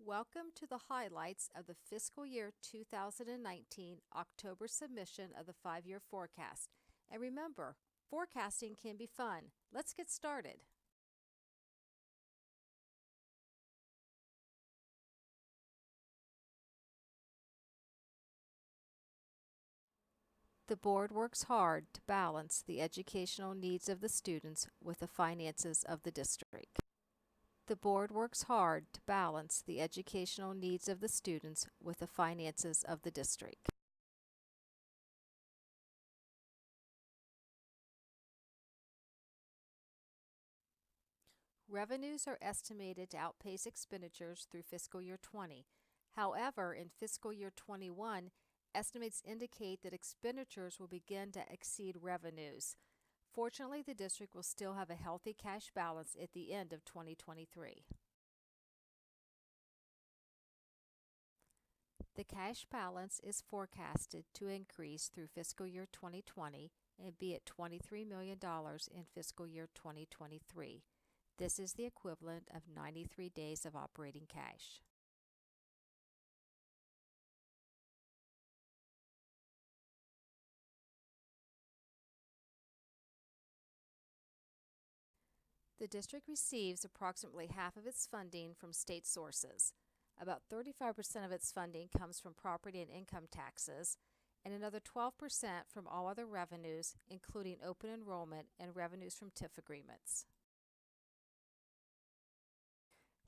Welcome to the highlights of the fiscal year 2019 October submission of the 5-year forecast. And remember, forecasting can be fun. Let's get started. The board works hard to balance the educational needs of the students with the finances of the district. The board works hard to balance the educational needs of the students with the finances of the district. Revenues are estimated to outpace expenditures through fiscal year 20. However, in fiscal year 21, estimates indicate that expenditures will begin to exceed revenues. Fortunately, the district will still have a healthy cash balance at the end of 2023. The cash balance is forecasted to increase through fiscal year 2020 and be at $23 million in fiscal year 2023. This is the equivalent of 93 days of operating cash. The district receives approximately half of its funding from state sources. About 35% of its funding comes from property and income taxes, and another 12% from all other revenues, including open enrollment and revenues from TIF agreements.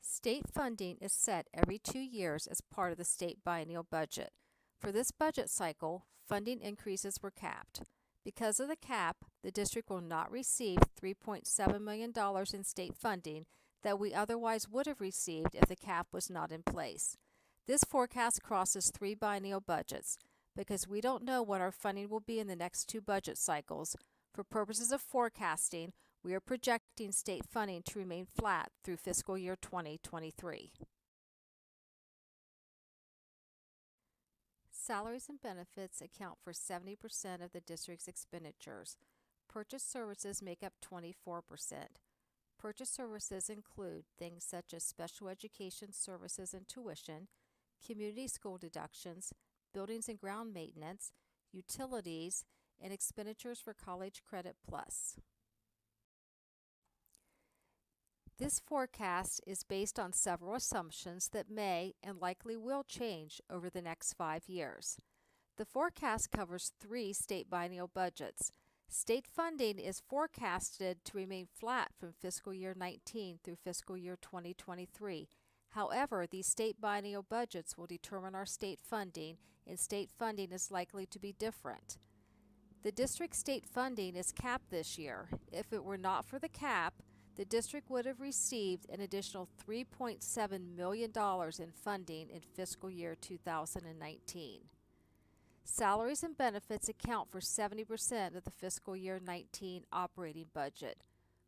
State funding is set every 2 years as part of the state biennial budget. For this budget cycle, funding increases were capped. Because of the cap, the district will not receive $3.7 million in state funding that we otherwise would have received if the cap was not in place. This forecast crosses 3 biennial budgets. Because we don't know what our funding will be in the next 2 budget cycles, for purposes of forecasting, we are projecting state funding to remain flat through fiscal year 2023. Salaries and benefits account for 70% of the district's expenditures. Purchase services make up 24%. Purchase services include things such as special education services and tuition, community school deductions, buildings and ground maintenance, utilities, and expenditures for College Credit Plus. This forecast is based on several assumptions that may and likely will change over the next 5 years. The forecast covers 3 state biennial budgets. State funding is forecasted to remain flat from fiscal year 19 through fiscal year 2023. However, these state biennial budgets will determine our state funding, and state funding is likely to be different. The district state funding is capped this year. If it were not for the cap, the district would have received an additional $3.7 million in funding in fiscal year 2019. Salaries and benefits account for 70% of the fiscal year 19 operating budget.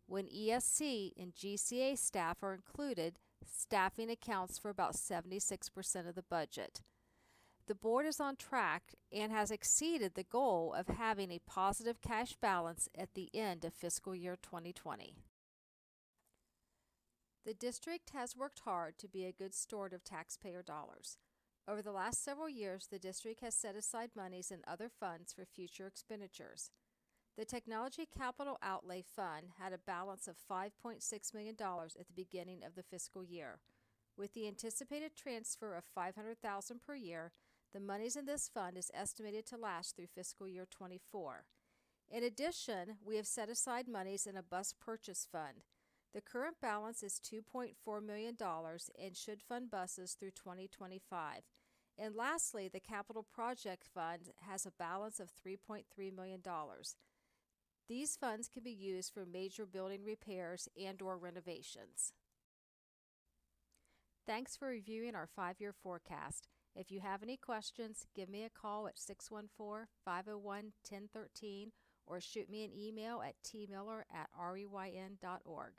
When ESC and GCA staff are included, staffing accounts for about 76% of the budget. The board is on track and has exceeded the goal of having a positive cash balance at the end of fiscal year 2020. The district has worked hard to be a good steward of taxpayer dollars. Over the last several years, the district has set aside monies in other funds for future expenditures. The Technology Capital Outlay Fund had a balance of $5.6 million at the beginning of the fiscal year. With the anticipated transfer of $500,000 per year, the monies in this fund is estimated to last through fiscal year 24. In addition, we have set aside monies in a bus purchase fund. The current balance is $2.4 million and should fund buses through 2025. And lastly, the Capital Project Fund has a balance of $3.3 million. These funds can be used for major building repairs and/or renovations. Thanks for reviewing our 5-year forecast. If you have any questions, give me a call at 614-501-1013 or shoot me an email at tmiller@reyn.org.